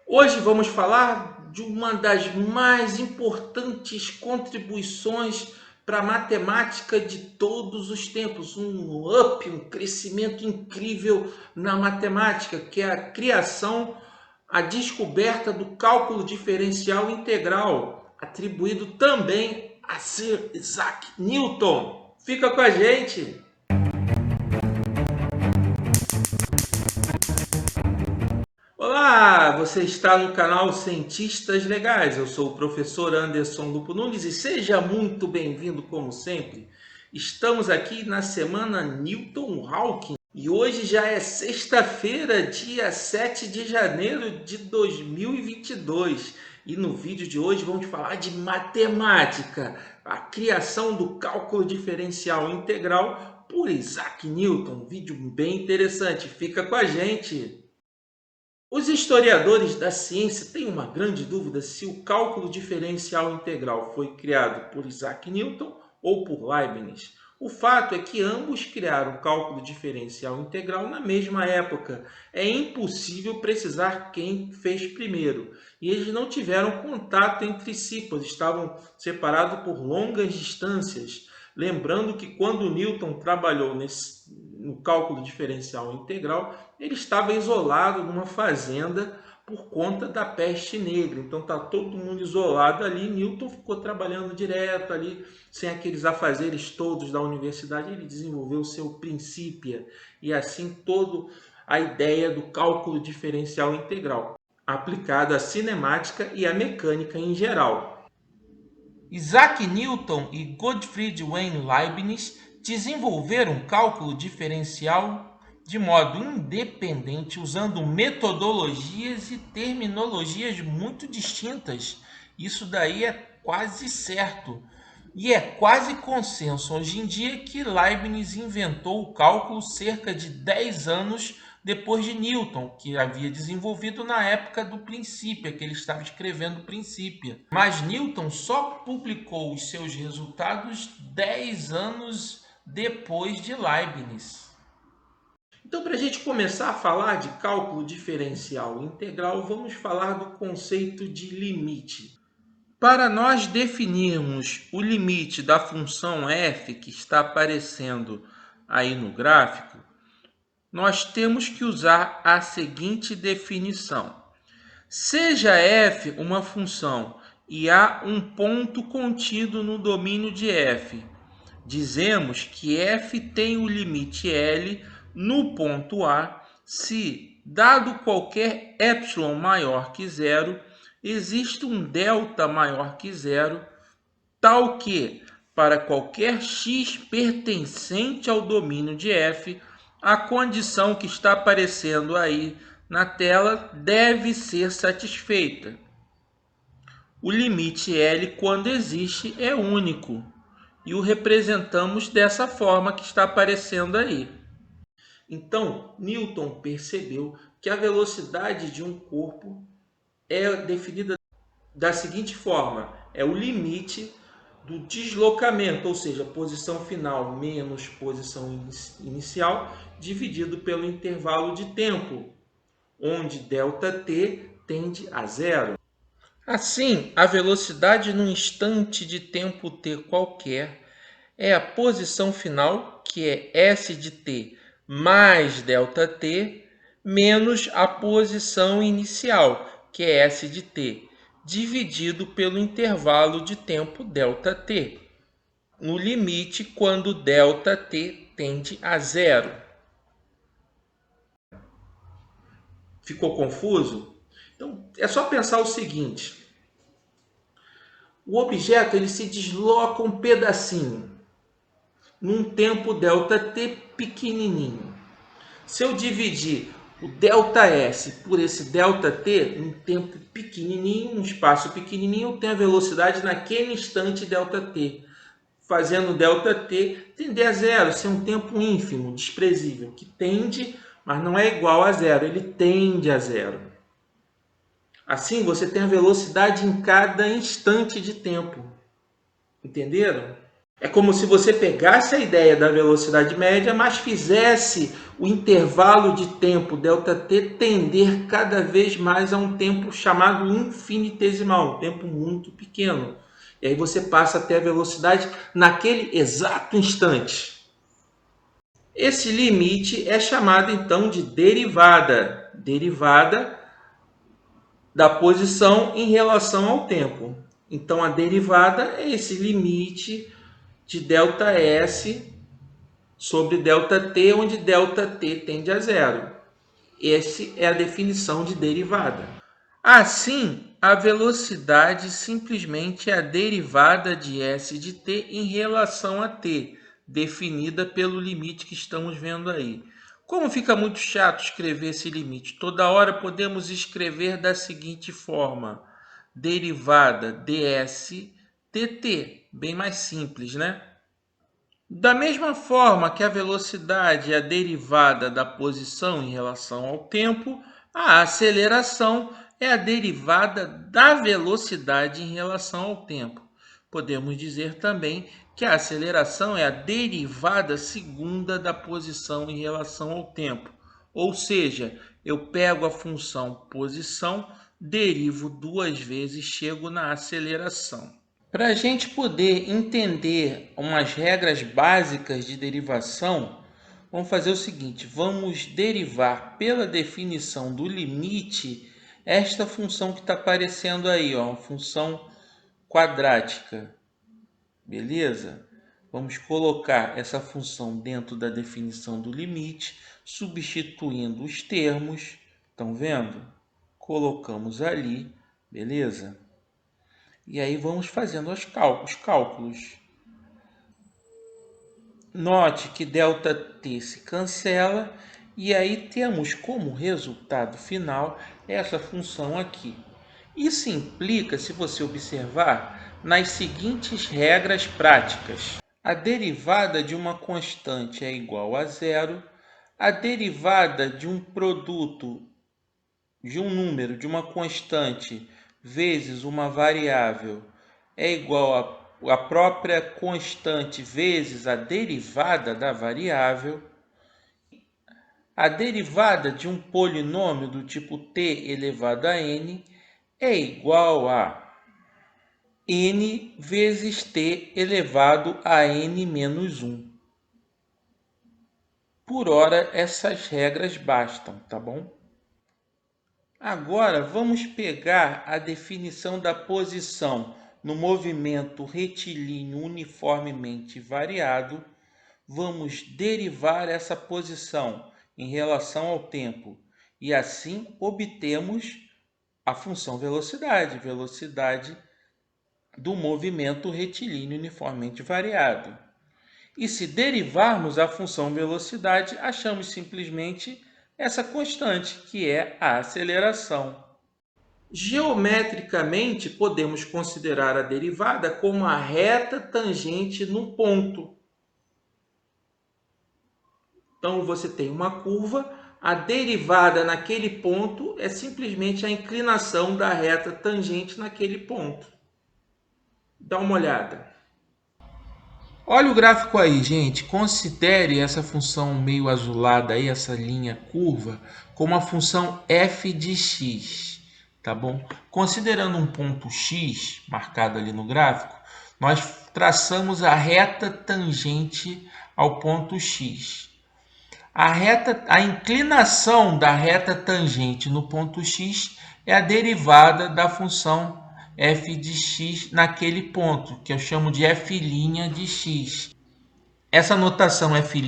Hoje vamos falar de uma das mais importantes contribuições para a matemática de todos os tempos, um crescimento incrível na matemática, que é a criação, a descoberta do cálculo diferencial integral, atribuído também a Sir Isaac Newton. Fica com a gente! Olá, você está no canal Cientistas Legais. Eu sou o professor Anderson Lupo Nunes e seja muito bem-vindo, como sempre. Estamos aqui na semana Newton Hawking e hoje já é sexta-feira, dia 7 de janeiro de 2022. E no vídeo de hoje vamos falar de matemática, a criação do cálculo diferencial integral por Isaac Newton. Um vídeo bem interessante, fica com a gente. Os historiadores da ciência têm uma grande dúvida se o cálculo diferencial integral foi criado por Isaac Newton ou por Leibniz. O fato é que ambos criaram o cálculo diferencial integral na mesma época. É impossível precisar quem fez primeiro. E eles não tiveram contato entre si, pois estavam separados por longas distâncias. Lembrando que quando Newton trabalhou no cálculo diferencial integral, ele estava isolado numa fazenda por conta da peste negra. Então está todo mundo isolado ali. Newton ficou trabalhando direto ali, sem aqueles afazeres todos da universidade. Ele desenvolveu o seu Principia e assim toda a ideia do cálculo diferencial integral, aplicado à cinemática e à mecânica em geral. Isaac Newton e Gottfried Wilhelm Leibniz desenvolveram cálculo diferencial de modo independente, usando metodologias e terminologias muito distintas. Isso daí é quase certo. E é quase consenso hoje em dia que Leibniz inventou o cálculo cerca de 10 anos depois de Newton, que havia desenvolvido na época do Principia, que ele estava escrevendo o Principia. Mas Newton só publicou os seus resultados 10 anos depois de Leibniz. Então, para a gente começar a falar de cálculo diferencial integral, vamos falar do conceito de limite. Para nós definirmos o limite da função f que está aparecendo aí no gráfico, nós temos que usar a seguinte definição. Seja f uma função e há um ponto contido no domínio de f, dizemos que f tem o limite L no ponto A se, dado qualquer epsilon maior que zero, existe um delta maior que zero, tal que, para qualquer x pertencente ao domínio de f, a condição que está aparecendo aí na tela deve ser satisfeita. O limite L, quando existe, é único e o representamos dessa forma que está aparecendo aí. Então, Newton percebeu que a velocidade de um corpo é definida da seguinte forma: é o limite do deslocamento, ou seja, posição final menos posição inicial, dividido pelo intervalo de tempo, onde ΔT tende a zero. Assim, a velocidade num instante de tempo t qualquer é a posição final, que é s de t mais ΔT, menos a posição inicial, que é s de t, dividido pelo intervalo de tempo ΔT, no limite quando ΔT tende a zero. Ficou confuso? Então, é só pensar o seguinte. O objeto ele se desloca um pedacinho, num tempo ΔT pequenininho. Se eu dividir o ΔS por esse ΔT, um tempo pequenininho, um espaço pequenininho, eu tenho a velocidade naquele instante ΔT. Fazendo ΔT tender a zero, ser um tempo ínfimo, desprezível, que tende, mas não é igual a zero, ele tende a zero. Assim, você tem a velocidade em cada instante de tempo. Entenderam? É como se você pegasse a ideia da velocidade média, mas fizesse o intervalo de tempo ΔT tender cada vez mais a um tempo chamado infinitesimal, um tempo muito pequeno. E aí você passa a ter a velocidade naquele exato instante. Esse limite é chamado então de derivada. Derivada da posição em relação ao tempo. Então a derivada é esse limite de ΔS sobre ΔT, onde ΔT tende a zero. Essa é a definição de derivada. Assim, a velocidade simplesmente é a derivada de S de t em relação a t, definida pelo limite que estamos vendo aí. Como fica muito chato escrever esse limite, toda hora podemos escrever da seguinte forma: derivada ds dt, bem mais simples, né? Da mesma forma que a velocidade é a derivada da posição em relação ao tempo, a aceleração é a derivada da velocidade em relação ao tempo. Podemos dizer também que a aceleração é a derivada segunda da posição em relação ao tempo. Ou seja, eu pego a função posição, derivo duas vezes, chego na aceleração. Para a gente poder entender umas regras básicas de derivação, vamos fazer o seguinte: vamos derivar pela definição do limite esta função que está aparecendo aí, ó, uma função quadrática. Beleza? Vamos colocar essa função dentro da definição do limite, substituindo os termos. Estão vendo? Colocamos ali, beleza? E aí vamos fazendo os cálculos. Note que ΔT se cancela e aí temos como resultado final essa função aqui. Isso implica, se você observar, nas seguintes regras práticas. A derivada de uma constante é igual a zero. A derivada de um produto, de um número, de uma constante, vezes uma variável é igual a própria constante vezes a derivada da variável. A derivada de um polinômio do tipo t elevado a n é igual a n vezes t elevado a n menos 1. Por hora, essas regras bastam, tá bom? Agora, vamos pegar a definição da posição no movimento retilíneo uniformemente variado. Vamos derivar essa posição em relação ao tempo e assim obtemos a função velocidade, velocidade do movimento retilíneo uniformemente variado. E se derivarmos a função velocidade, achamos simplesmente essa constante, que é a aceleração. Geometricamente, podemos considerar a derivada como a reta tangente no ponto. Então, você tem uma curva, a derivada naquele ponto é simplesmente a inclinação da reta tangente naquele ponto. Dá uma olhada. Olha o gráfico aí, gente. Considere essa função meio azulada aí, essa linha curva, como a função f de x, tá bom? Considerando um ponto x marcado ali no gráfico, nós traçamos a reta tangente ao ponto x. A inclinação da reta tangente no ponto x é a derivada da função f de x naquele ponto, que eu chamo de f' de x. Essa notação f'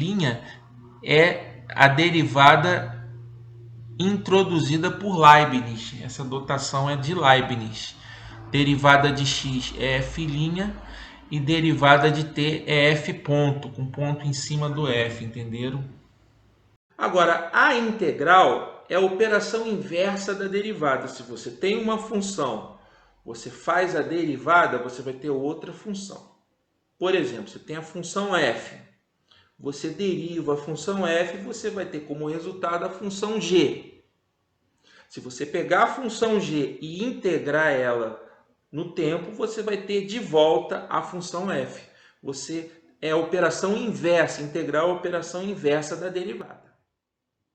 é a derivada introduzida por Leibniz. Essa notação é de Leibniz. Derivada de x é f' e derivada de t é f ponto, com ponto em cima do f, entenderam? Agora, a integral é a operação inversa da derivada. Se você tem uma função, você faz a derivada, você vai ter outra função. Por exemplo, você tem a função f. Você deriva a função f, você vai ter como resultado a função g. Se você pegar a função g e integrar ela no tempo, você vai ter de volta a função f. Você é a operação inversa, integral é a operação inversa da derivada.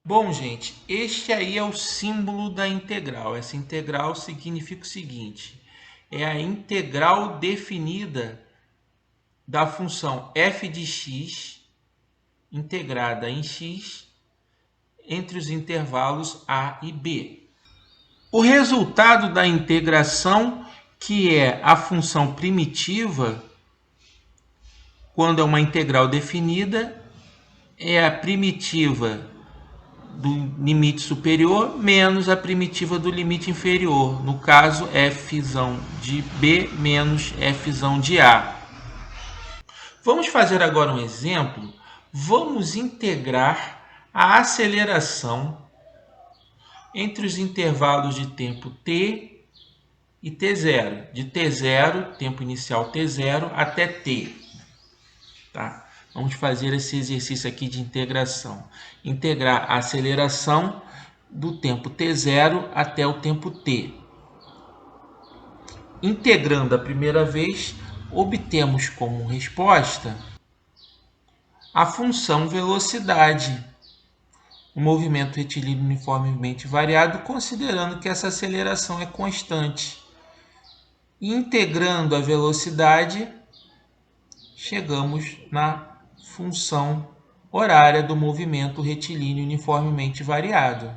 Bom, gente, este aí é o símbolo da integral. Essa integral significa o seguinte: é a integral definida da função f de x integrada em x entre os intervalos a e b. O resultado da integração, que é a função primitiva, quando é uma integral definida, é a primitiva do limite superior menos a primitiva do limite inferior. No caso, f de b menos f de a. Vamos fazer agora um exemplo. Vamos integrar a aceleração entre os intervalos de tempo t e t0. De t0, tempo inicial t0, até t. Tá? Vamos fazer esse exercício aqui de integração. Integrar a aceleração do tempo t0 até o tempo t. Integrando a primeira vez, obtemos como resposta a função velocidade, o movimento retilíneo uniformemente variado, considerando que essa aceleração é constante. Integrando a velocidade, chegamos na função horária do movimento retilíneo uniformemente variado.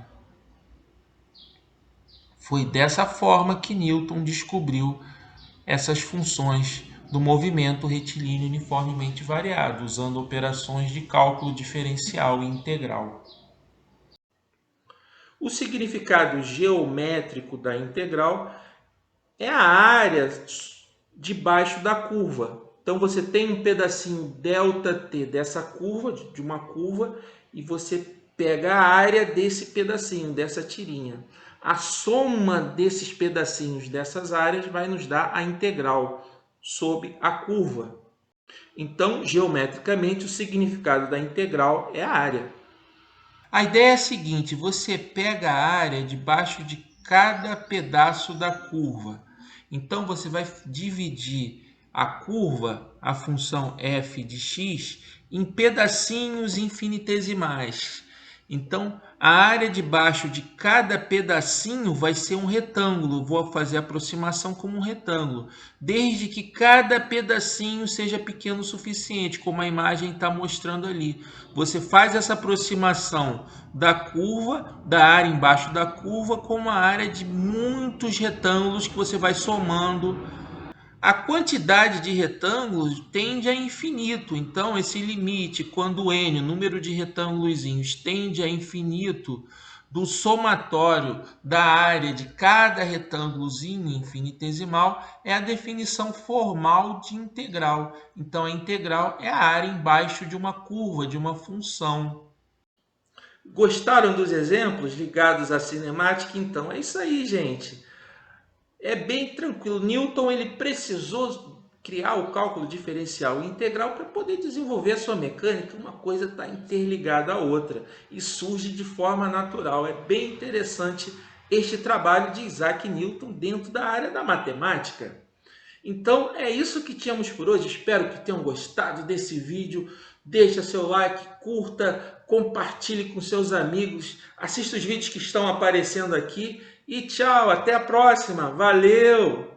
Foi dessa forma que Newton descobriu essas funções do movimento retilíneo uniformemente variado, usando operações de cálculo diferencial e integral. O significado geométrico da integral é a área debaixo da curva. Então você tem um pedacinho ΔT dessa curva, de uma curva, e você pega a área desse pedacinho, dessa tirinha. A soma desses pedacinhos dessas áreas vai nos dar a integral sobre a curva. Então, geometricamente, o significado da integral é a área. A ideia é a seguinte: você pega a área debaixo de cada pedaço da curva. Então, você vai dividir a curva, a função f de x, em pedacinhos infinitesimais. Então, a área debaixo de cada pedacinho vai ser um retângulo. Vou fazer a aproximação como um retângulo, desde que cada pedacinho seja pequeno o suficiente, como a imagem está mostrando ali. Você faz essa aproximação da curva, da área embaixo da curva, com uma área de muitos retângulos que você vai somando. A quantidade de retângulos tende a infinito, então esse limite, quando n, o número de retângulos, tende a infinito, do somatório da área de cada retângulozinho infinitesimal, é a definição formal de integral. Então a integral é a área embaixo de uma curva, de uma função. Gostaram dos exemplos ligados à cinemática? Então é isso aí, gente. É bem tranquilo. Newton ele precisou criar o cálculo diferencial e integral para poder desenvolver a sua mecânica. Uma coisa está interligada à outra e surge de forma natural. É bem interessante este trabalho de Isaac Newton dentro da área da matemática. Então é isso que tínhamos por hoje. Espero que tenham gostado desse vídeo. Deixa seu like, curta, compartilhe com seus amigos, assista os vídeos que estão aparecendo aqui. E tchau, até a próxima. Valeu!